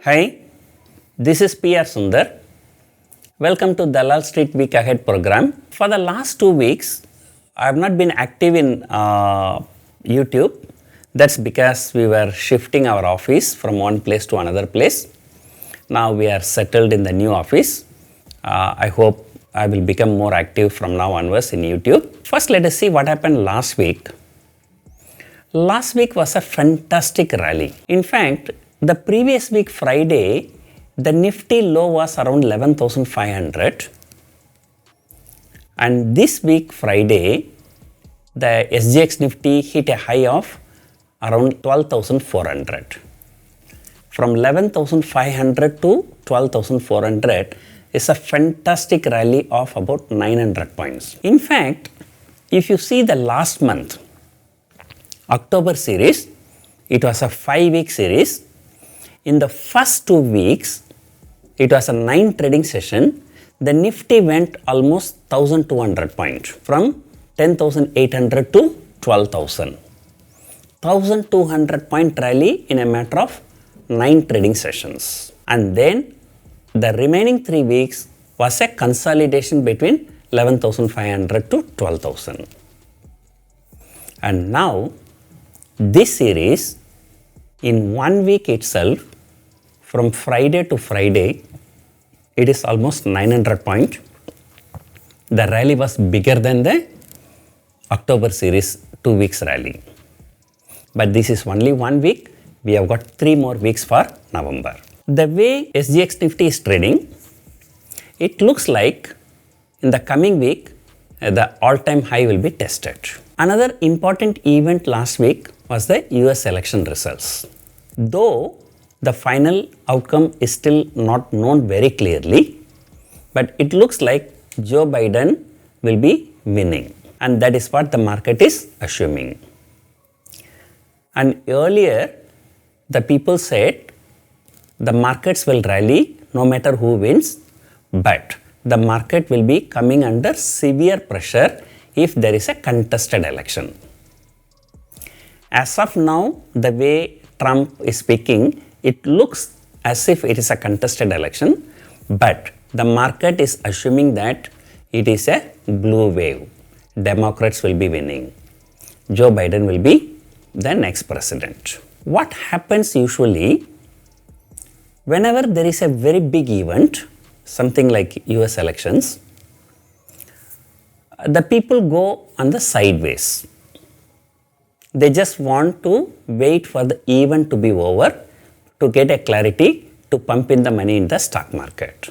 Hi, this is P R Sundar. Welcome to Dalal Street Week Ahead program. For the last 2 weeks, I have not been active in YouTube. That's because we were shifting our office from one place to another place. Now we are settled in the new office. I hope I will become more active from now onwards in YouTube. First, let us see what happened last week. Last week was a fantastic rally. In fact, the previous week Friday, the Nifty low was around 11,500, and this week Friday, the SGX Nifty hit a high of around 12,400. From 11,500 to 12,400 is a fantastic rally of about 900 points. In fact, if you see the last month, October series, it was a 5-week series. In the first 2 weeks, it was a 9 trading session. The Nifty went almost 1,200 points from 10,800 to 12,000. 1,200 point rally in a matter of 9 trading sessions. And then the remaining 3 weeks was a consolidation between 11,500 to 12,000. And now this series, in 1 week itself, from Friday to Friday, it is almost 900 points. The rally was bigger than the October series 2 weeks rally. But this is only 1 week. We have got 3 more weeks for November. The way SGX Nifty is trading, it looks like in the coming week, the all-time high will be tested. Another important event last week was the US election results. Though the final outcome is still not known very clearly, but it looks like Joe Biden will be winning, and that is what the market is assuming. And earlier, the people said the markets will rally no matter who wins, but the market will be coming under severe pressure if there is a contested election. As of now, the way Trump is speaking, it looks as if it is a contested election, but the market is assuming that it is a blue wave. Democrats will be winning. Joe Biden will be the next president. What happens usually, whenever there is a very big event, something like US elections, the people go on the sideways. They just want to wait for the event to be over to get a clarity to pump in the money in the stock market.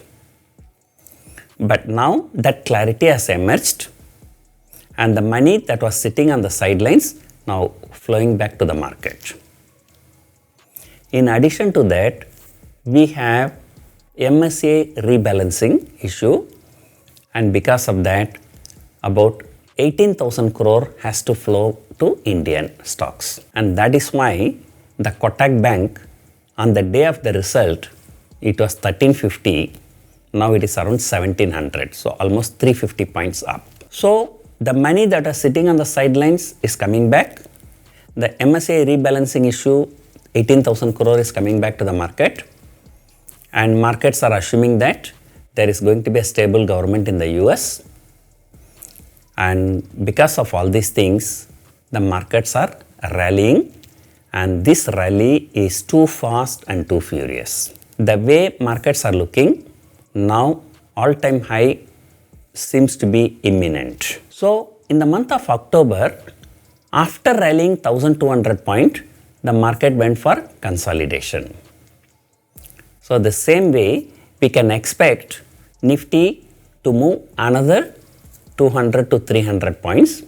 But now that clarity has emerged, and the money that was sitting on the sidelines now flowing back to the market. In addition to that, we have MSCI rebalancing issue, and because of that, about 18,000 crore has to flow to Indian stocks. And that is why the Kotak Bank, on the day of the result, it was 1350, now it is around 1700, so almost 350 points up. So the money that was sitting on the sidelines is coming back. The MSCI rebalancing issue, 18,000 crore is coming back to the market, and markets are assuming that there is going to be a stable government in the US. And because of all these things, the markets are rallying, and this rally is too fast and too furious. The way markets are looking, now all-time high seems to be imminent. So in the month of October, after rallying 1,200 points, the market went for consolidation. So the same way, we can expect Nifty to move another 200 to 300 points,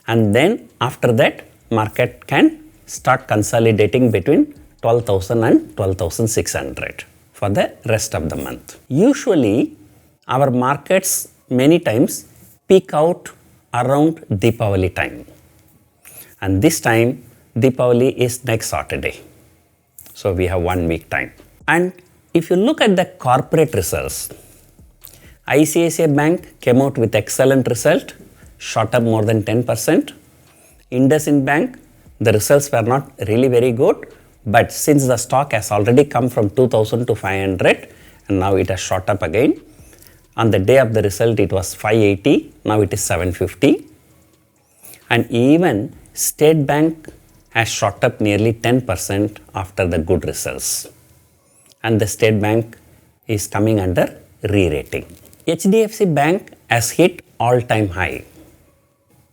and then after that, market can start consolidating between 12,000 and 12,600 for the rest of the month. Usually, our markets many times peak out around Deepavali time, and this time Deepavali is next Saturday, so we have 1 week time. And if you look at the corporate results, ICICI Bank came out with excellent result, shot up more than 10%. IndusInd Bank, the results were not really very good, But since the stock has already come from 2000 to 500 and now it has shot up again. On the day of the result it was 580, now it is 750. And even State Bank has shot up nearly 10% after the good results. And the State Bank is coming under re-rating. HDFC Bank has hit all-time high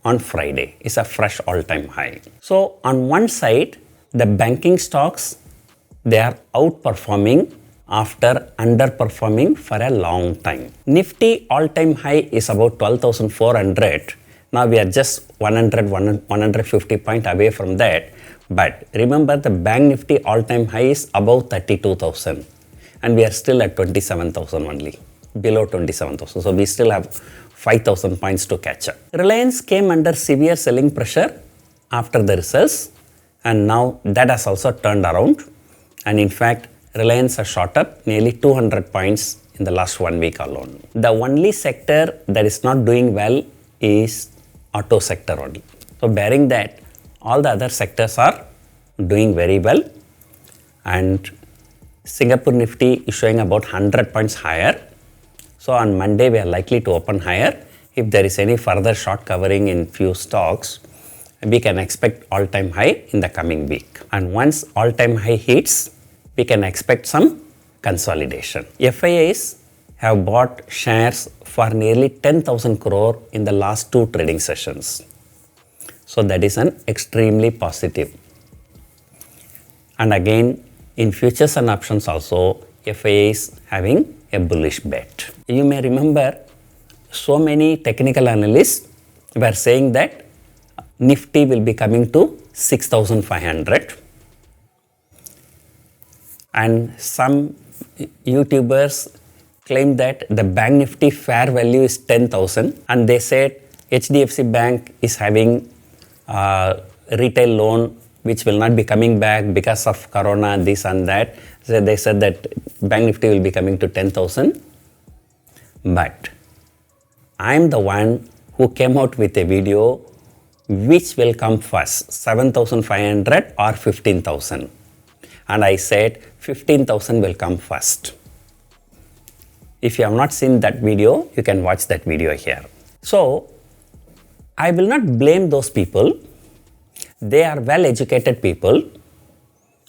on Friday. It's a fresh all-time high. So on one side, the banking stocks, they are outperforming after underperforming for a long time. Nifty all-time high is about 12,400. Now we are just 150 points away from that. But remember, the Bank Nifty all-time high is above 32,000 and we are still at 27,000 only, below 27,000. So we still have 5,000 points to catch up. Reliance came under severe selling pressure after the results and now that has also turned around, and in fact Reliance has shot up nearly 200 points in the last 1 week alone. The only sector that is not doing well is auto sector only. So bearing that, all the other sectors are doing very well, and Singapore Nifty is showing about 100 points higher. So on Monday we are likely to open higher. If there is any further short covering in few stocks, we can expect all-time high in the coming week. And once all-time high hits, we can expect some consolidation. FIIs have bought shares for nearly 10,000 crore in the last 2 trading sessions. So that is an extremely positive. And again, in futures and options also, FII is having a bullish bet. You may remember, so many technical analysts were saying that Nifty will be coming to 6,500. And some YouTubers claim that the Bank Nifty fair value is 10,000 and they said HDFC Bank is having retail loan which will not be coming back because of Corona, this and that. So they said that Bank Nifty will be coming to 10,000. But I am the one who came out with a video which will come first, 7,500 or 15,000. And I said 15,000 will come first. If you have not seen that video, you can watch that video here. So I will not blame those people. They are well-educated people.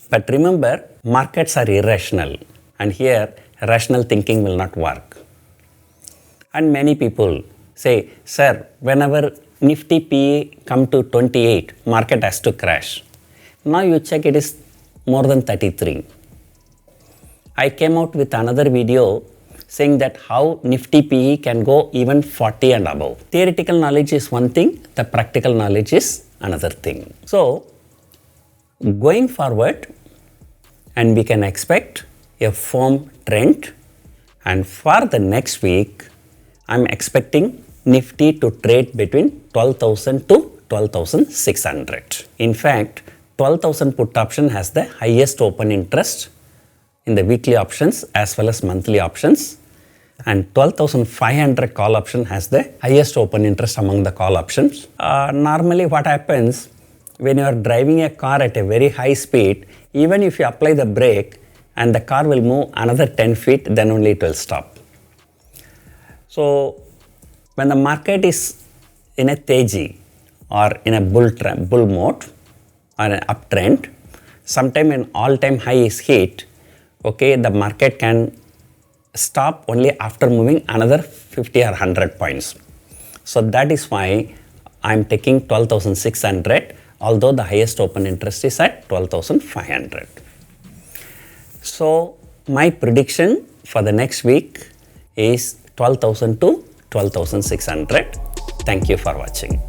But remember, markets are irrational. And here, rational thinking will not work. And many people say, sir, whenever Nifty PE come to 28, market has to crash. Now you check, it is more than 33. I came out with another video saying that how Nifty PE can go even 40 and above. Theoretical knowledge is one thing, the practical knowledge is another thing. So, going forward, and we can expect a firm trend, and for the next week, I am expecting Nifty to trade between 12,000 to 12,600. In fact, 12,000 put option has the highest open interest in the weekly options as well as monthly options, and 12,500 call option has the highest open interest among the call options. Normally what happens when you are driving a car at a very high speed, even if you apply the brake and the car will move another 10 feet, then only it will stop. So when the market is in a teji or in a bull mode or an uptrend, sometime when all-time high is hit, okay, the market can stop only after moving another 50 or 100 points. So that is why I am taking 12,600, although the highest open interest is at 12,500. So my prediction for the next week is 12,000 to 12,600. Thank you for watching.